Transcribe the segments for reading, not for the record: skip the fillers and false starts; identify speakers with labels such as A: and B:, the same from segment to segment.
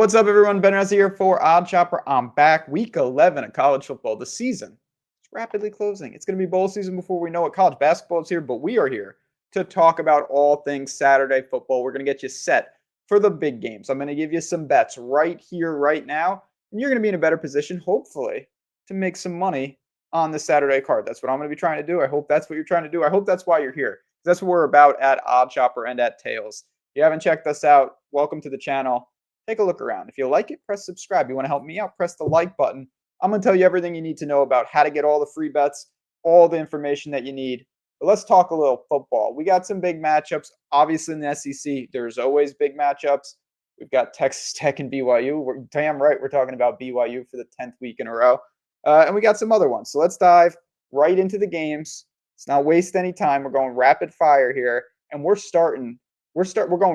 A: What's up, everyone? Ben Rasa here for Odd Chopper. I'm back. Week 11 of college football. The season is rapidly closing. It's going to be bowl season before we know it. College basketball is here, but we are here to talk about all things Saturday football. We're going to get you set for the big games. I'm going to give you some bets right here, right now, and you're going to be in a better position, hopefully, to make some money on the Saturday card. That's what I'm going to be trying to do. I hope that's what you're trying to do. I hope that's why you're here. That's what we're about at Odd Chopper and at Tails. If you haven't checked us out, welcome to the channel. Take a look around. If you like it, press subscribe. You want to help me out, press the like button. I'm going to tell you everything you need to know about how to get all the free bets, all the information that you need. But let's talk a little football. We got some big matchups. Obviously, in the SEC, there's always big matchups. We've got Texas Tech and BYU. We're damn right we're talking about BYU for the 10th week in a row. And we got some other ones. So let's dive right into the games. Let's not waste any time. We're going rapid fire here. And we're going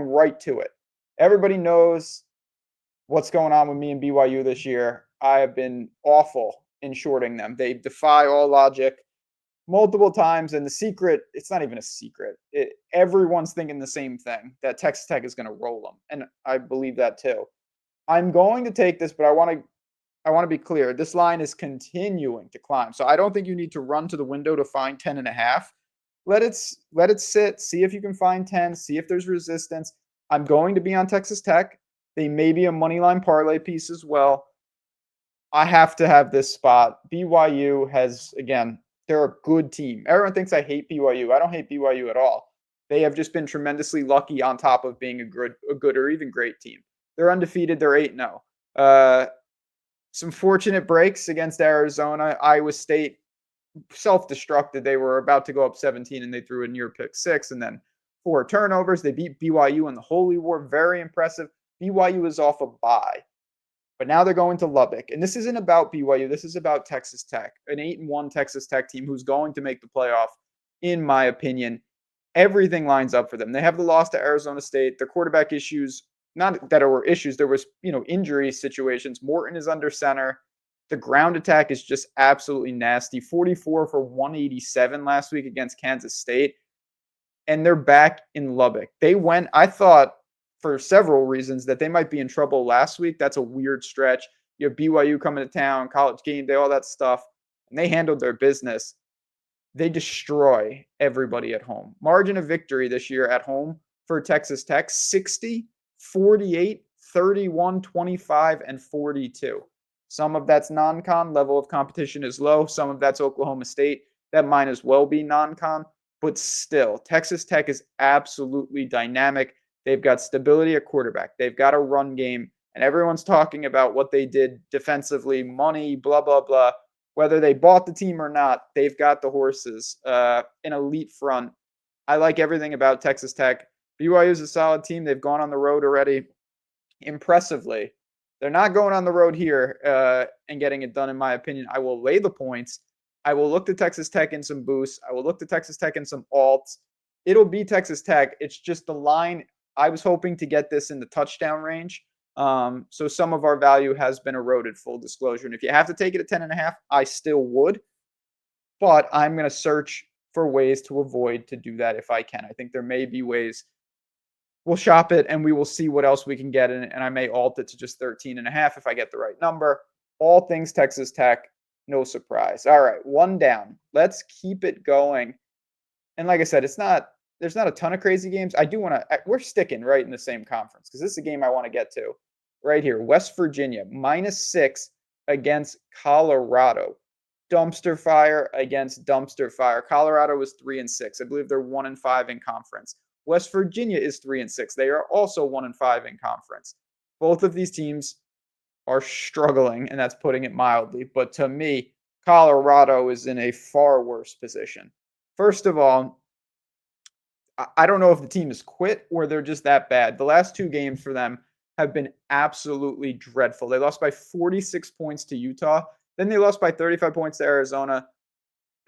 A: right to it. Everybody knows what's going on with me and BYU this year. I have been awful in shorting them. They defy all logic multiple times. And the secret, it's not even a secret. Everyone's thinking the same thing, that Texas Tech is going to roll them. And I believe that too. I'm going to take this, but I want to be clear. This line is continuing to climb. So I don't think you need to run to the window to find 10.5. Let it sit. See if you can find 10. See if there's resistance. I'm going to be on Texas Tech. They may be a money line parlay piece as well. I have to have this spot. BYU has, again, they're a good team. Everyone thinks I hate BYU. I don't hate BYU at all. They have just been tremendously lucky on top of being a good or even great team. They're undefeated. They're 8-0. Some fortunate breaks against Arizona. Iowa State self-destructed. They were about to go up 17 and they threw a near pick 6 and then 4 turnovers. They beat BYU in the Holy War. Very impressive. BYU is off a bye, but now they're going to Lubbock. And this isn't about BYU. This is about Texas Tech, an 8-1 Texas Tech team who's going to make the playoff, in my opinion. Everything lines up for them. They have the loss to Arizona State. Their quarterback issues, not that there were issues, there was, injury situations. Morton is under center. The ground attack is just absolutely nasty. 44 for 187 last week against Kansas State. And they're back in Lubbock. I thought, for several reasons, that they might be in trouble last week. That's a weird stretch. You have BYU coming to town, college game day, all that stuff, and they handled their business. They destroy everybody at home. Margin of victory this year at home for Texas Tech, 60, 48, 31, 25, and 42. Some of that's non-con. Level of competition is low. Some of that's Oklahoma State. That might as well be non-con. But still, Texas Tech is absolutely dynamic. They've got stability at quarterback. They've got a run game. And everyone's talking about what they did defensively, money, blah, blah, blah. Whether they bought the team or not, they've got the horses, an elite front. I like everything about Texas Tech. BYU is a solid team. They've gone on the road already impressively. They're not going on the road here and getting it done, in my opinion. I will lay the points. I will look to Texas Tech in some boosts. I will look to Texas Tech in some alts. It'll be Texas Tech. It's just the line. I was hoping to get this in the touchdown range. So some of our value has been eroded, full disclosure. And if you have to take it at 10.5, I still would. But I'm going to search for ways to avoid to do that if I can. I think there may be ways. We'll shop it and we will see what else we can get in it. And I may alt it to just 13.5 if I get the right number. All things Texas Tech, no surprise. All right, one down. Let's keep it going. And like I said, there's not a ton of crazy games. We're sticking right in the same conference because this is a game I want to get to right here. West Virginia, -6 against Colorado. Dumpster fire against dumpster fire. Colorado is 3-6. I believe they're 1-5 in conference. West Virginia is 3-6. They are also 1-5 in conference. Both of these teams are struggling, and that's putting it mildly. But to me, Colorado is in a far worse position. First of all, I don't know if the team has quit or they're just that bad. The last 2 games for them have been absolutely dreadful. They lost by 46 points to Utah. Then they lost by 35 points to Arizona.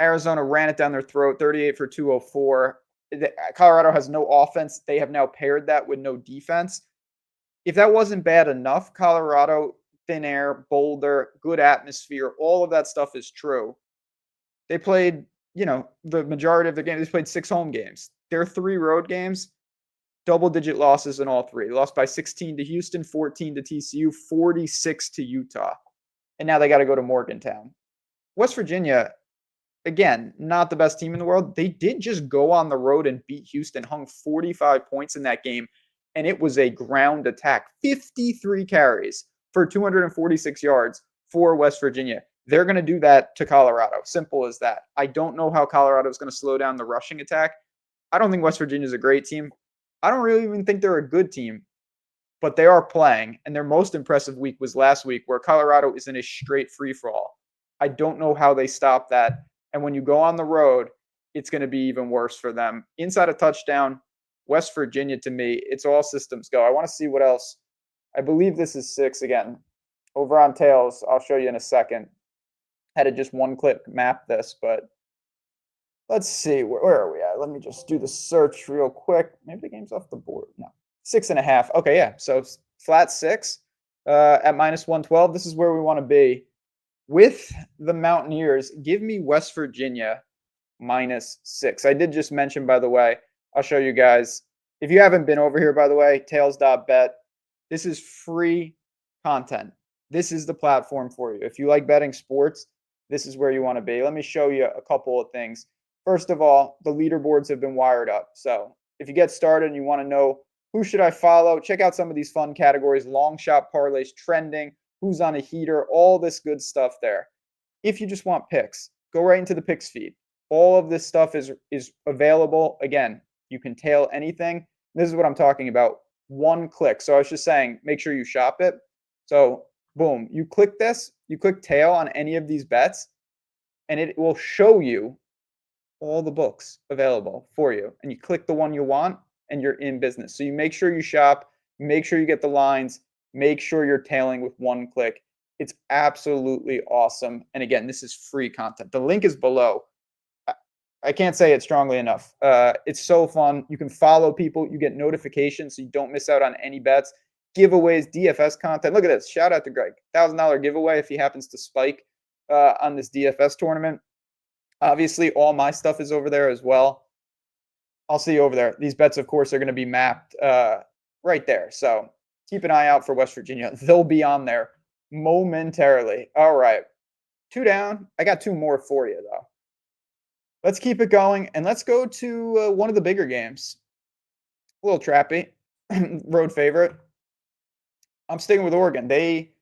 A: Arizona ran it down their throat, 38 for 204. Colorado has no offense. They have now paired that with no defense. If that wasn't bad enough, Colorado, thin air, Boulder, good atmosphere, all of that stuff is true. They played, the majority of the games, they played 6 home games. Their 3 road games, double-digit losses in all three. They lost by 16 to Houston, 14 to TCU, 46 to Utah. And now they got to go to Morgantown. West Virginia, again, not the best team in the world. They did just go on the road and beat Houston, hung 45 points in that game, and it was a ground attack. 53 carries for 246 yards for West Virginia. They're going to do that to Colorado. Simple as that. I don't know how Colorado is going to slow down the rushing attack. I don't think West Virginia is a great team. I don't really even think they're a good team, but they are playing, and their most impressive week was last week where Colorado is in a straight free-for-all. I don't know how they stop that, and when you go on the road, it's going to be even worse for them. Inside a touchdown, West Virginia, to me, it's all systems go. I want to see what else. I believe this is 6 again. Over on tails, I'll show you in a second. Had to just one-click map this, but let's see. Where are we at? Let me just do the search real quick. Maybe the game's off the board. No. 6.5. Okay, yeah. So flat 6 at minus 112. This is where we want to be. With the Mountaineers, give me West Virginia minus 6. I did just mention, by the way, I'll show you guys. If you haven't been over here, by the way, tails.bet. This is free content. This is the platform for you. If you like betting sports, this is where you want to be. Let me show you a couple of things. First of all, the leaderboards have been wired up. So if you get started and you want to know who should I follow, check out some of these fun categories, long shot parlays, trending, who's on a heater, all this good stuff there. If you just want picks, go right into the picks feed. All of this stuff is available. Again, you can tail anything. This is what I'm talking about. One click. So I was just saying, make sure you shop it. So boom, you click this, you click tail on any of these bets, and it will show you all the books available for you. And you click the one you want, and you're in business. So you make sure you shop, make sure you get the lines, make sure you're tailing with one click. It's absolutely awesome. And again, this is free content. The link is below. I can't say it strongly enough. It's so fun. You can follow people. You get notifications so you don't miss out on any bets. Giveaways, DFS content. Look at this. Shout out to Greg. $1,000 giveaway if he happens to spike on this DFS tournament. Obviously, all my stuff is over there as well. I'll see you over there. These bets, of course, are going to be mapped right there. So keep an eye out for West Virginia. They'll be on there momentarily. All right. 2 down. I got 2 more for you, though. Let's keep it going, and let's go to one of the bigger games. A little trappy. Road favorite. I'm sticking with Oregon. They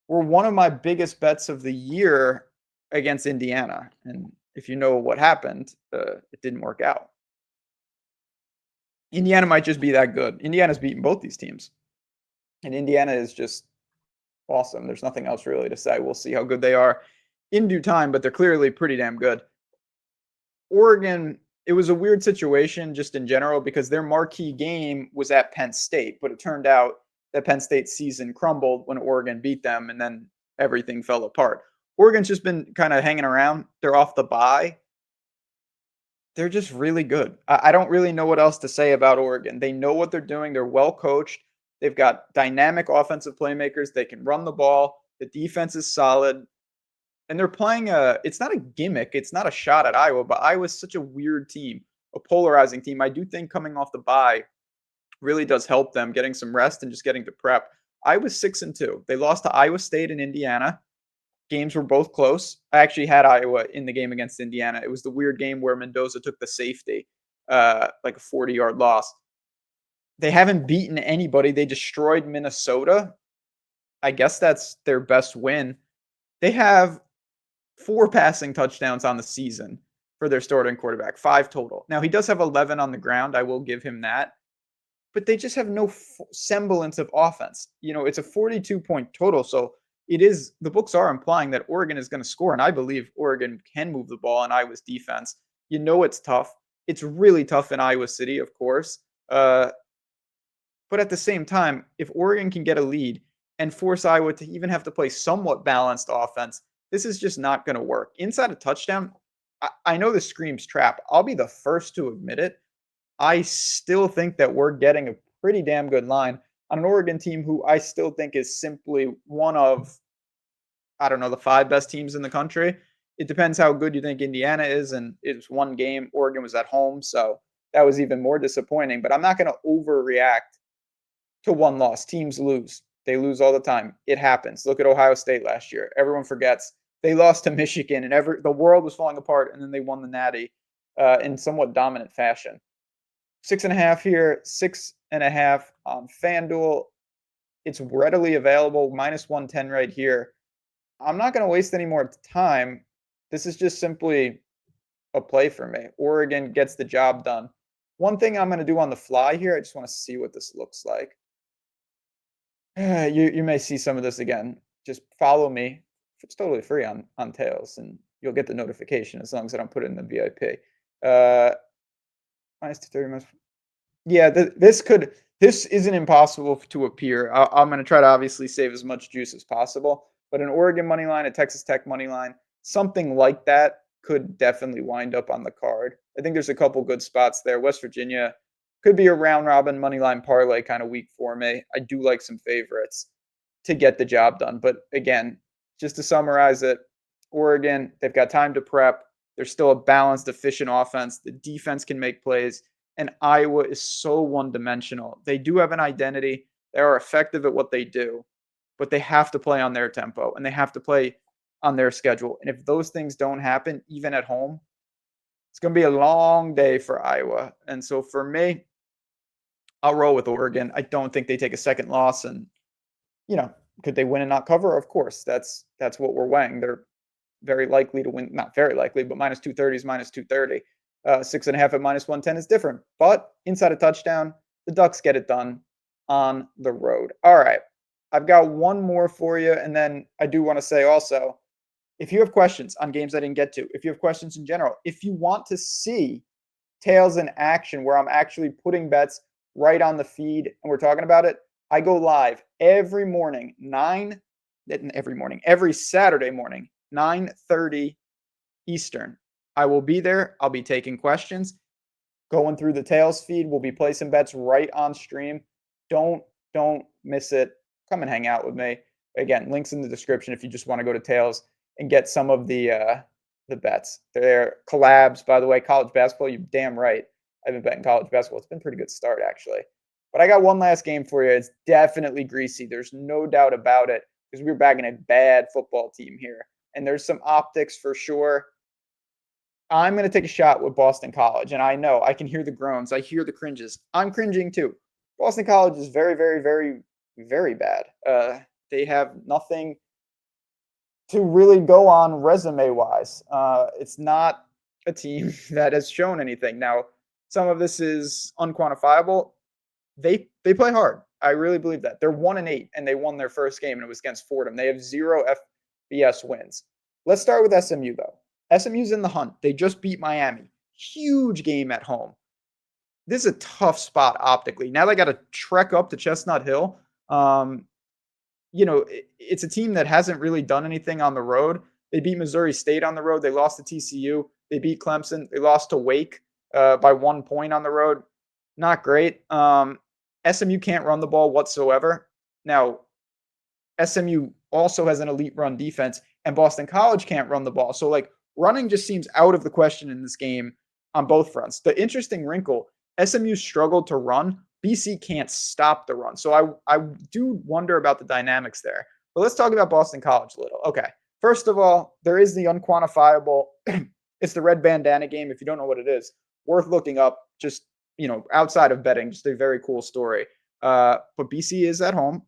A: were one of my biggest bets of the year against Indiana. And if you know what happened, it didn't work out. Indiana might just be that good. Indiana's beaten both these teams. And Indiana is just awesome. There's nothing else really to say. We'll see how good they are in due time, but they're clearly pretty damn good. Oregon, it was a weird situation just in general because their marquee game was at Penn State, but it turned out that Penn State's season crumbled when Oregon beat them, and then everything fell apart. Oregon's just been kind of hanging around. They're off the bye. They're just really good. I don't really know what else to say about Oregon. They know what they're doing. They're well coached. They've got dynamic offensive playmakers. They can run the ball. The defense is solid. And they're playing it's not a gimmick. It's not a shot at Iowa, but Iowa's such a weird team, a polarizing team. I do think coming off the bye really does help them getting some rest and just getting to prep. Iowa's 6-2. They lost to Iowa State and Indiana. Games were both close. I actually had Iowa in the game against Indiana. It was the weird game where Mendoza took the safety, like a 40-yard loss. They haven't beaten anybody. They destroyed Minnesota. I guess that's their best win. They have 4 passing touchdowns on the season for their starting quarterback, 5 total. Now, he does have 11 on the ground. I will give him that. But they just have no semblance of offense. You know, it's a 42-point total, so the books are implying that Oregon is going to score, and I believe Oregon can move the ball in Iowa's defense. You know it's tough. It's really tough in Iowa City, of course. But at the same time, if Oregon can get a lead and force Iowa to even have to play somewhat balanced offense, this is just not going to work. Inside a touchdown, I know this screams trap. I'll be the first to admit it. I still think that we're getting a pretty damn good line on an Oregon team who I still think is simply one of, I don't know, the 5 best teams in the country. It depends how good you think Indiana is, and it's one game. Oregon was at home, so that was even more disappointing. But I'm not going to overreact to one loss. Teams lose. They lose all the time. It happens. Look at Ohio State last year. Everyone forgets. They lost to Michigan, and the world was falling apart, and then they won the Natty in somewhat dominant fashion. 6.5 here, 6.5 on FanDuel. It's readily available, minus 110 right here. I'm not going to waste any more time. This is just simply a play for me. Oregon gets the job done. One thing I'm going to do on the fly here, I just want to see what this looks like. You may see some of this again. Just follow me. It's totally free on Tails, and you'll get the notification as long as I don't put it in the VIP. Minus 230 minus. Yeah, this isn't impossible to appear. I'm going to try to obviously save as much juice as possible, but an Oregon money line, a Texas Tech money line, something like that could definitely wind up on the card. I think there's a couple good spots there. West Virginia could be a round robin money line parlay kind of week for me. I do like some favorites to get the job done. But again, just to summarize it, Oregon, they've got time to prep. They're still a balanced, efficient offense. The defense can make plays. And Iowa is so one-dimensional. They do have an identity. They are effective at what they do, but they have to play on their tempo, and they have to play on their schedule. And if those things don't happen, even at home, it's going to be a long day for Iowa. And so for me, I'll roll with Oregon. I don't think they take a second loss. And, could they win and not cover? Of course. That's what we're weighing. They're very likely to win. Not very likely, but minus 230 is minus 230. 6.5 at minus 110 is different. But inside a touchdown, the Ducks get it done on the road. All right. I've got one more for you. And then I do want to say also, if you have questions on games I didn't get to, if you have questions in general, if you want to see Tails in action where I'm actually putting bets right on the feed and we're talking about it, I go live every Saturday morning, 9:30 Eastern. I will be there. I'll be taking questions, going through the Tails feed. We'll be placing bets right on stream. Don't miss it. Come and hang out with me. Again, links in the description if you just want to go to Tails and get some of the bets. They're collabs, by the way. College basketball, you're damn right. I've been betting college basketball. It's been a pretty good start, actually. But I got one last game for you. It's definitely greasy. There's no doubt about it because we're bagging a bad football team here. And there's some optics for sure. I'm going to take a shot with Boston College. And I know I can hear the groans. I hear the cringes. I'm cringing too. Boston College is very, very, very, very bad. They have nothing to really go on resume-wise. It's not a team that has shown anything. Now, some of this is unquantifiable. They play hard. I really believe that. They're 1-8, and they won their first game, and it was against Fordham. They have 0 FBS wins. Let's start with SMU, though. SMU's in the hunt. They just beat Miami. Huge game at home. This is a tough spot optically. Now they got to trek up to Chestnut Hill. It's a team that hasn't really done anything on the road. They beat Missouri State on the road. They lost to TCU. They beat Clemson. They lost to Wake by 1 point on the road. Not great. SMU can't run the ball whatsoever. Now, SMU also has an elite run defense, and Boston College can't run the ball. So, running just seems out of the question in this game on both fronts. The interesting wrinkle, SMU struggled to run. BC can't stop the run. So I do wonder about the dynamics there. But let's talk about Boston College a little. Okay. First of all, there is the unquantifiable. It's the red bandana game. If you don't know what it is, worth looking up. Just, outside of betting, just a very cool story. But BC is at home.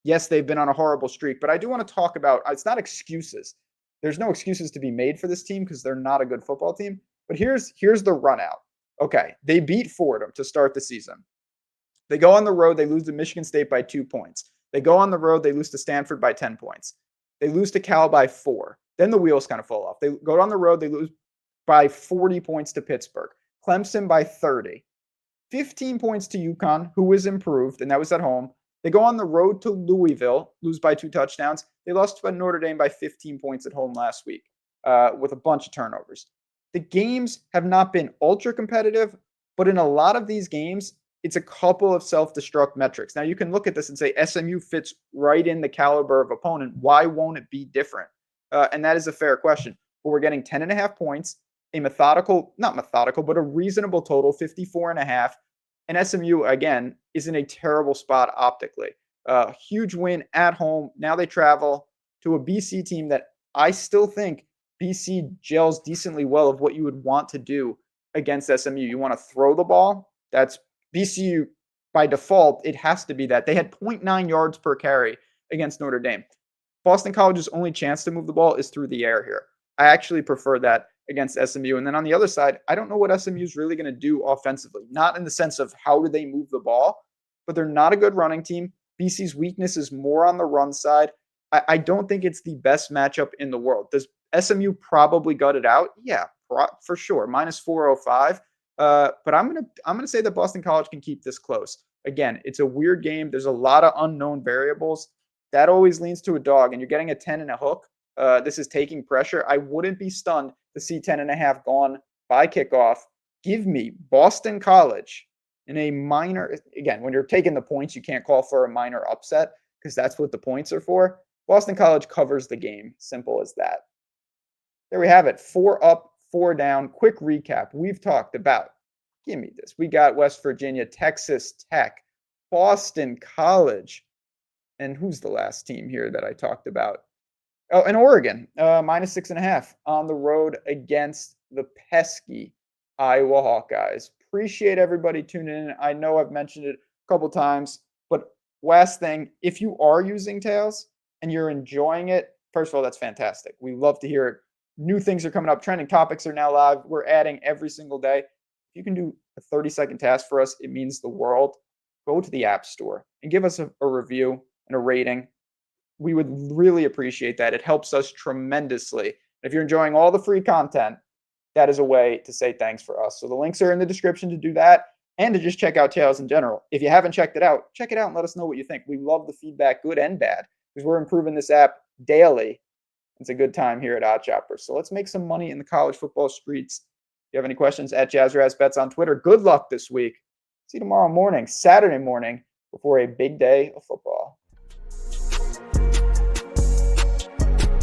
A: Yes, they've been on a horrible streak, but I do want to talk about, it's not excuses. There's no excuses to be made for this team because they're not a good football team. But here's the run out. Okay. They beat Fordham to start the season. They go on the road. They lose to Michigan State by 2 points. They go on the road. They lose to Stanford by 10 points. They lose to Cal by 4. Then the wheels kind of fall off. They go on the road. They lose by 40 points to Pittsburgh. Clemson by 30. 15 points to UConn, who was improved, and that was at home. They go on the road to Louisville, lose by 2 touchdowns. They lost to Notre Dame by 15 points at home last week with a bunch of turnovers. The games have not been ultra competitive, but in a lot of these games, it's a couple of self-destruct metrics. Now, you can look at this and say SMU fits right in the caliber of opponent. Why won't it be different? And that is a fair question. But we're getting 10.5 points. a not methodical, but a reasonable total, 54.5. And SMU, again, is in a terrible spot optically. Huge win at home. Now they travel to a BC team that I still think BC gels decently well of what you would want to do against SMU. You want to throw the ball. That's BCU by default. It has to be that. They had 0.9 yards per carry against Notre Dame. Boston College's only chance to move the ball is through the air here. I actually prefer that against SMU. And then on the other side, I don't know what SMU is really going to do offensively. Not in the sense of how do they move the ball, but they're not a good running team. BC's weakness is more on the run side. I don't think it's the best matchup in the world. Does SMU probably gut it out? Yeah, for sure. Minus 405. But I'm gonna say that Boston College can keep this close. Again, it's a weird game. There's a lot of unknown variables. That always leans to a dog, and you're getting a 10 and a hook. This is taking pressure. I wouldn't be stunned to see 10.5 gone by kickoff. Give me Boston College in a minor. Again, when you're taking the points, you can't call for a minor upset because that's what the points are for. Boston College covers the game. Simple as that. There we have it. 4 up, 4 down. Quick recap. We've talked about, give me this. We got West Virginia, Texas Tech, Boston College. And who's the last team here that I talked about? Oh, and Oregon, minus 6.5 on the road against the pesky Iowa Hawkeyes. Appreciate everybody tuning in. I know I've mentioned it a couple times, but last thing, if you are using Tails and you're enjoying it, first of all, that's fantastic. We love to hear it. New things are coming up. Trending topics are now live. We're adding every single day. If you can do a 30-second task for us, it means the world. Go to the App Store and give us a review and a rating. We would really appreciate that. It helps us tremendously. If you're enjoying all the free content, that is a way to say thanks for us. So the links are in the description to do that and to just check out Tails in general. If you haven't checked it out, check it out and let us know what you think. We love the feedback, good and bad, because we're improving this app daily. It's a good time here at Odd Chopper. So let's make some money in the college football streets. If you have any questions, at JazzRazBets on Twitter. Good luck this week. See you tomorrow morning, Saturday morning, before a big day of football.